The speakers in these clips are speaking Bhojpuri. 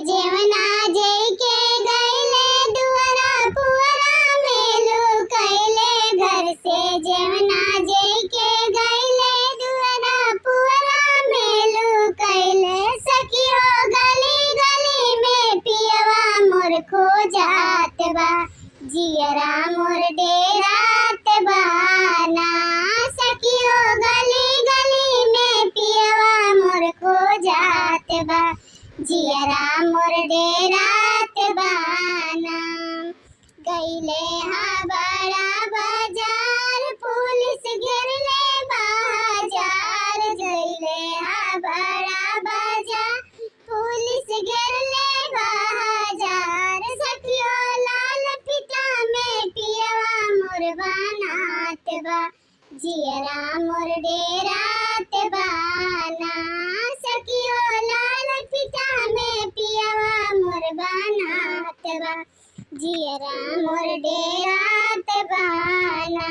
जेवना जई के गईले दुआरा पुअरा में लुकैले घर से। जेवना जई के गईले दुआरा पुअरा में लुकैले। सखियो गली गली में पियवा मोर खो जात बा। जियरा मोर डेरात बा ना। सखियो गली गली में पियवा मोर खो जात बा। जियरा मोर डेरात बाना। गईले हा बड़ा बाजार पुलिस घेरले बाजार। गईले हा बड़ा बाजार पुलिस घेरले बाजार। सखियो लाल पिता में पियवा मोर बनात बा। जियरा मोर डेरात बाना। सखियो लाल पिता में पियवा मोर बनात बा। जियरा मोर डेरात बाना।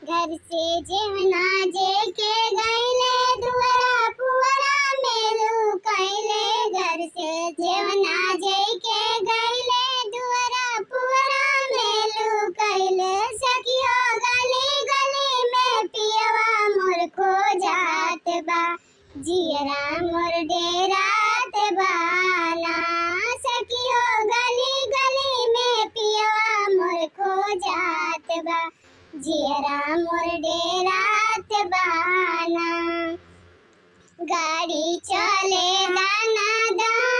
घर से जेवना जे के गईले दुआरा पुअरा में लुकैले। घर से जेवना जे के गईले दुआरा पुअरा में लुकैले। सखियो गली गली में पियवा मोर खो जात बा। जियरा मोर डेरात बाना। सखियो गली गली में पियवा मोर खो जात बा। जियरा मोर डेरात बाना। गाड़ी चले दाना दाना